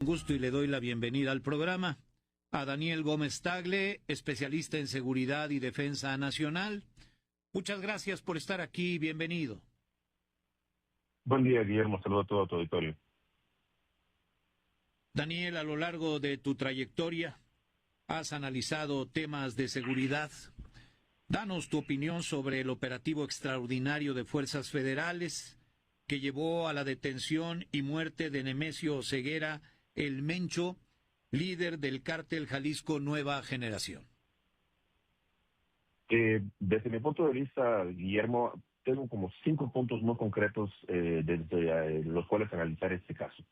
gusto y le doy la bienvenida al programa a Daniel Gómez Tagle, especialista en seguridad y defensa nacional. Muchas gracias por estar aquí, bienvenido. Buen día, Guillermo, saludo a todo tu auditorio. Daniel, a lo largo de tu trayectoria has analizado temas de seguridad. Danos tu opinión sobre el operativo extraordinario de fuerzas federales que llevó a la detención y muerte de Nemesio Ceguera, el Mencho, líder del cártel Jalisco Nueva Generación. Desde mi punto de vista, Guillermo, tengo como 5 puntos muy concretos desde los cuales analizar este caso.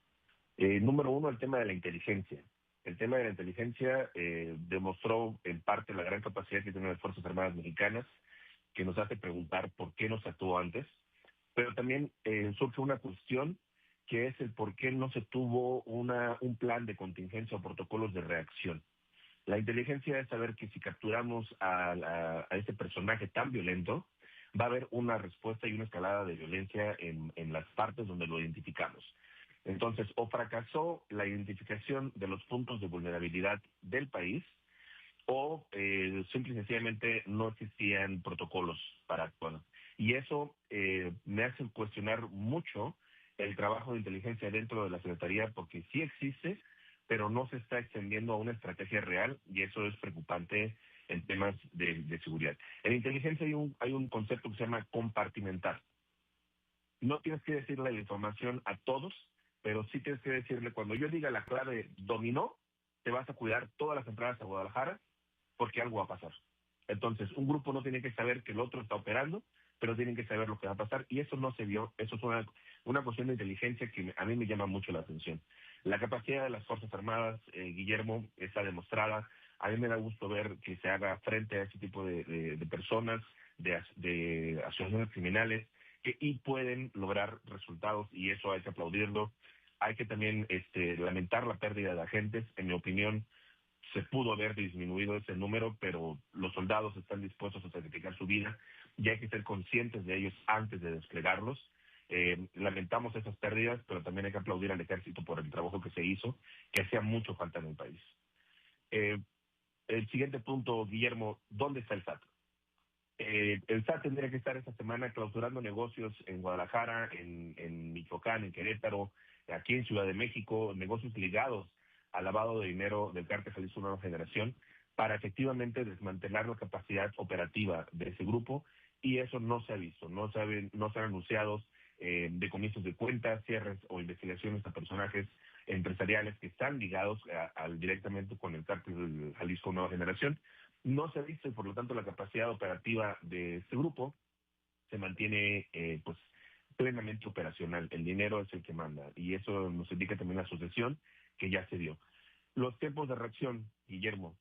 Número 1, el tema de la inteligencia. El tema de la inteligencia demostró en parte la gran capacidad que tienen las Fuerzas Armadas mexicanas, que nos hace preguntar por qué no se actuó antes, pero también surge una cuestión que es el por qué no se tuvo un plan de contingencia o protocolos de reacción. La inteligencia es saber que si capturamos a este personaje tan violento, va a haber una respuesta y una escalada de violencia en las partes donde lo identificamos. Entonces, o fracasó la identificación de los puntos de vulnerabilidad del país, o simple y sencillamente no existían protocolos para actuar. Y eso me hace cuestionar mucho el trabajo de inteligencia dentro de la Secretaría, porque sí existe, pero no se está extendiendo a una estrategia real, y eso es preocupante en temas de seguridad. En inteligencia hay un concepto que se llama compartimentar. No tienes que decirle la información a todos, pero sí tienes que decirle, cuando yo diga la clave dominó, te vas a cuidar todas las entradas a Guadalajara, porque algo va a pasar. Entonces, un grupo no tiene que saber que el otro está operando, pero tienen que saber lo que va a pasar, y eso no se vio. Eso es una cuestión de inteligencia que a mí me llama mucho la atención. La capacidad de las Fuerzas Armadas, Guillermo, está demostrada. A mí me da gusto ver que se haga frente a ese tipo de personas, de asociaciones criminales, y pueden lograr resultados, y eso hay que aplaudirlo. Hay que también lamentar la pérdida de agentes. En mi opinión, se pudo haber disminuido ese número, pero los soldados están dispuestos a sacrificar su vida y hay que ser conscientes de ellos antes de desplegarlos. Lamentamos esas pérdidas, pero también hay que aplaudir al ejército por el trabajo que se hizo, que hacía mucho falta en el país. El siguiente punto, Guillermo, ¿dónde está el SAT? El SAT tendría que estar esta semana clausurando negocios en Guadalajara, en Michoacán, en Querétaro, aquí en Ciudad de México, negocios ligados al lavado de dinero del cártel Jalisco Nueva Generación, para efectivamente desmantelar la capacidad operativa de ese grupo, y eso no se ha visto. No se han anunciado decomisos de cuentas, cierres o investigaciones a personajes empresariales que están ligados directamente con el cártel Jalisco Nueva Generación. No se ha visto, y por lo tanto la capacidad operativa de este grupo se mantiene pues plenamente operacional. El dinero es el que manda, y eso nos indica también la sucesión que ya se dio. Los tiempos de reacción, Guillermo,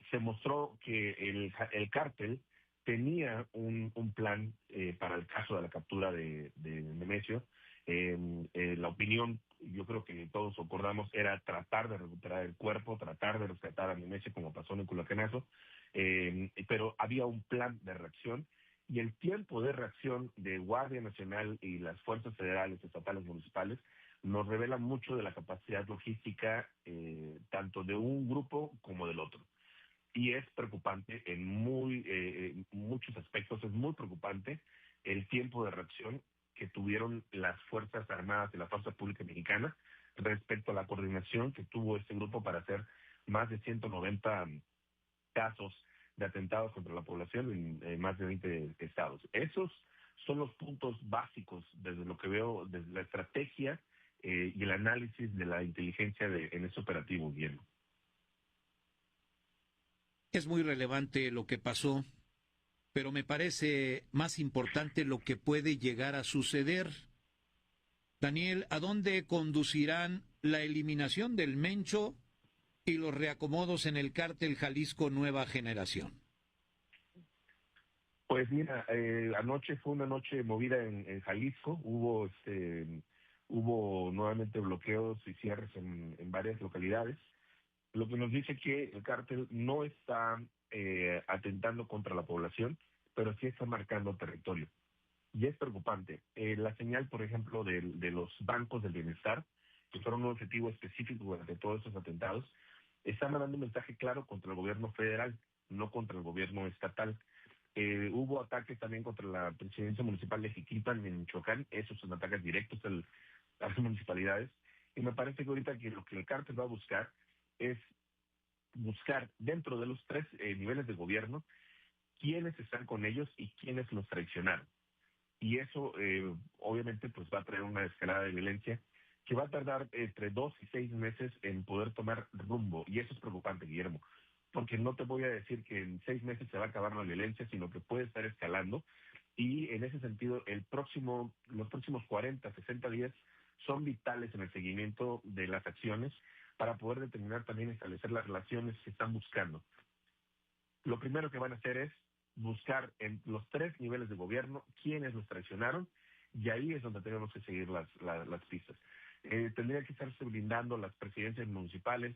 se mostró que el cártel tenía un plan para el caso de la captura de Nemesio. La opinión, yo creo que todos acordamos, era tratar de recuperar el cuerpo, tratar de rescatar a Nemesio, como pasó en el Culacanazo, pero había un plan de reacción, y el tiempo de reacción de Guardia Nacional y las fuerzas federales, estatales, municipales, nos revela mucho de la capacidad logística tanto de un grupo como del otro. Y es preocupante en muchos aspectos. Es muy preocupante el tiempo de reacción que tuvieron las Fuerzas Armadas y la Fuerza Pública Mexicana respecto a la coordinación que tuvo este grupo para hacer más de 190 casos de atentados contra la población en más de 20 estados. Esos son los puntos básicos desde lo que veo, desde la estrategia y el análisis de la inteligencia en ese operativo, Guillermo. Es muy relevante lo que pasó, pero me parece más importante lo que puede llegar a suceder. Daniel, ¿a dónde conducirán la eliminación del Mencho y los reacomodos en el cártel Jalisco Nueva Generación? Pues mira, anoche fue una noche movida en Jalisco. Hubo nuevamente bloqueos y cierres en varias localidades, lo que nos dice que el cártel no está atentando contra la población, pero sí está marcando territorio. Y es preocupante. La señal, por ejemplo, de los bancos del bienestar que fueron un objetivo específico durante todos estos atentados, están mandando un mensaje claro contra el gobierno federal, no contra el gobierno estatal. Hubo ataques también contra la presidencia municipal de Jiquilpan en Michoacán, esos son ataques directos a las municipalidades, y me parece que ahorita que lo que el cártel va a buscar es buscar dentro de los tres niveles de gobierno quiénes están con ellos y quiénes los traicionaron. Y eso obviamente pues va a traer una escalada de violencia que va a tardar entre 2 y 6 meses en poder tomar rumbo. Y eso es preocupante, Guillermo, porque no te voy a decir que en 6 meses se va a acabar la violencia, sino que puede estar escalando. Y en ese sentido, los próximos 40, 60 días son vitales en el seguimiento de las acciones para poder determinar también establecer las relaciones que están buscando. Lo primero que van a hacer es buscar en los tres niveles de gobierno quiénes los traicionaron, y ahí es donde tenemos que seguir las pistas. Tendría que estarse blindando las presidencias municipales,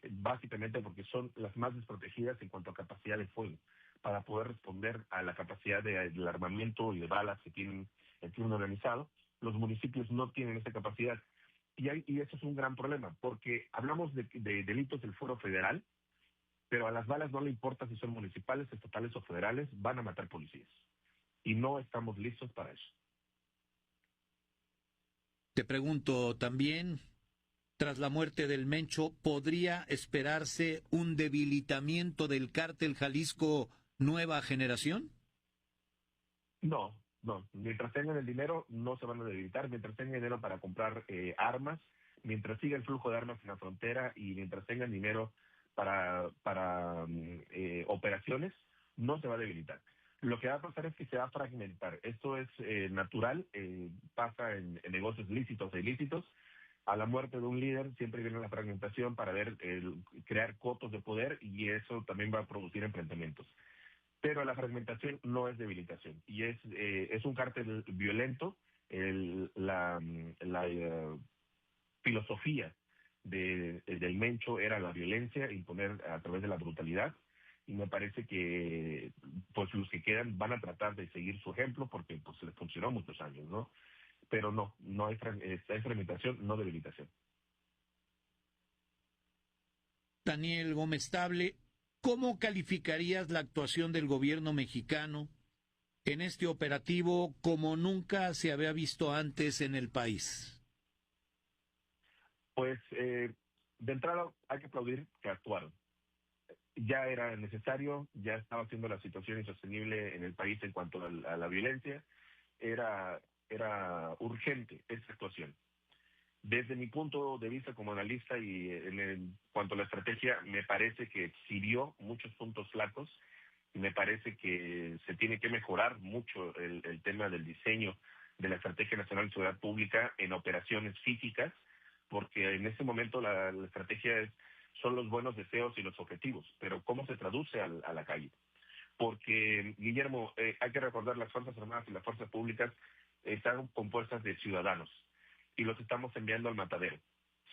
básicamente porque son las más desprotegidas en cuanto a capacidad de fuego, para poder responder a la capacidad del armamento y de balas que tienen el crimen organizado. Los municipios no tienen esa capacidad. Y eso es un gran problema, porque hablamos de delitos del fuero federal, pero a las balas no le importa si son municipales, estatales o federales, van a matar policías. Y no estamos listos para eso. Te pregunto también, tras la muerte del Mencho, ¿podría esperarse un debilitamiento del cártel Jalisco Nueva Generación? No. Mientras tengan el dinero, no se van a debilitar. Mientras tengan dinero para comprar armas, mientras siga el flujo de armas en la frontera y mientras tengan dinero para operaciones, no se va a debilitar. Lo que va a pasar es que se va a fragmentar. Esto es natural, pasa en negocios lícitos e ilícitos. A la muerte de un líder siempre viene la fragmentación para crear cotos de poder, y eso también va a producir enfrentamientos. Pero la fragmentación no es debilitación, y es un cártel violento. La filosofía del Mencho era la violencia, imponer a través de la brutalidad, y me parece que pues los que quedan van a tratar de seguir su ejemplo porque pues les funcionó muchos años, ¿no? Pero no hay fragmentación, no debilitación. Daniel Gómez Table, ¿cómo calificarías la actuación del gobierno mexicano en este operativo como nunca se había visto antes en el país? Pues de entrada hay que aplaudir que actuaron. Ya era necesario, ya estaba siendo la situación insostenible en el país en cuanto a la violencia. Era urgente esta actuación. Desde mi punto de vista como analista y en cuanto a la estrategia, me parece que exhibió muchos puntos flacos. Me parece que se tiene que mejorar mucho el tema del diseño de la Estrategia Nacional de Seguridad Pública en operaciones físicas, porque en este momento la estrategia son los buenos deseos y los objetivos, pero ¿cómo se traduce a la calle? Porque, Guillermo, hay que recordar, las Fuerzas Armadas y las Fuerzas Públicas están compuestas de ciudadanos y los estamos enviando al matadero.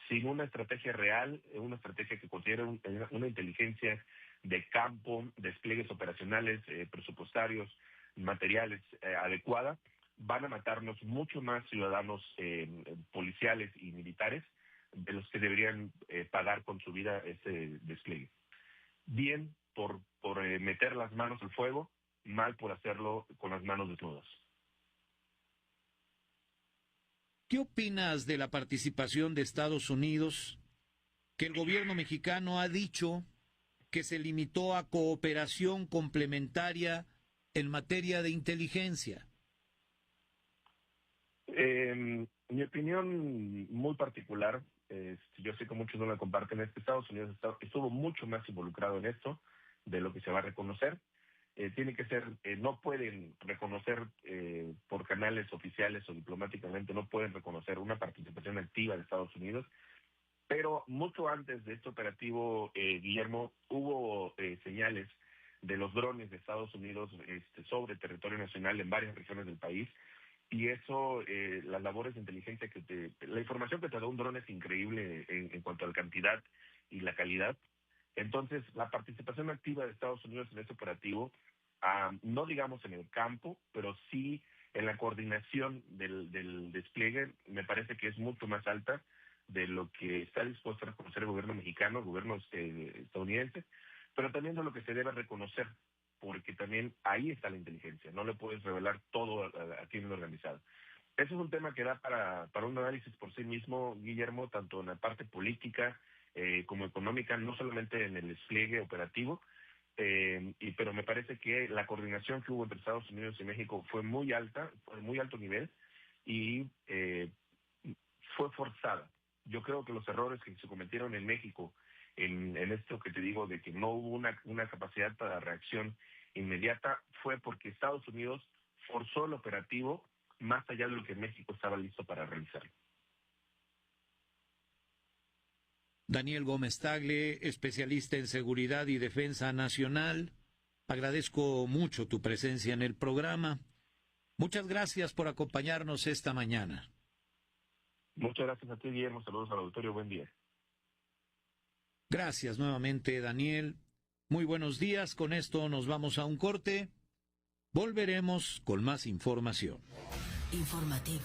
Sin una estrategia real, una estrategia que considere una inteligencia de campo, despliegues operacionales, presupuestarios, materiales adecuada, van a matarnos mucho más ciudadanos policiales y militares de los que deberían pagar con su vida ese despliegue. Bien por meter las manos al fuego, mal por hacerlo con las manos desnudas. ¿Qué opinas de la participación de Estados Unidos, que el gobierno mexicano ha dicho que se limitó a cooperación complementaria en materia de inteligencia? Mi opinión muy particular, yo sé que muchos no la comparten, es que Estados Unidos estuvo mucho más involucrado en esto de lo que se va a reconocer. Tiene que ser, no pueden reconocer por canales oficiales o diplomáticamente, no pueden reconocer una participación activa de Estados Unidos, pero mucho antes de este operativo, Guillermo, hubo señales de los drones de Estados Unidos sobre territorio nacional en varias regiones del país. Y eso, las labores de inteligencia la información que te da un dron es increíble en cuanto a la cantidad y la calidad. Entonces, la participación activa de Estados Unidos en este operativo, no digamos en el campo, pero sí en la coordinación del despliegue me parece que es mucho más alta de lo que está dispuesto a reconocer el gobierno mexicano, el gobierno estadounidense, pero también de lo que se debe reconocer, porque también ahí está la inteligencia, no le puedes revelar todo a crimen organizado. Ese es un tema que da para un análisis por sí mismo, Guillermo, tanto en la parte política como económica, no solamente en el despliegue operativo, pero me parece que la coordinación que hubo entre Estados Unidos y México fue muy alta, fue de muy alto nivel, y fue forzada. Yo creo que los errores que se cometieron en México, en esto que te digo de que no hubo una capacidad para reacción inmediata, fue porque Estados Unidos forzó el operativo más allá de lo que México estaba listo para realizar. Daniel Gómez Tagle, especialista en seguridad y defensa nacional, agradezco mucho tu presencia en el programa. Muchas gracias por acompañarnos esta mañana. Muchas gracias a ti, Guillermo. Saludos al auditorio. Buen día. Gracias nuevamente, Daniel. Muy buenos días. Con esto nos vamos a un corte. Volveremos con más información. Informativo.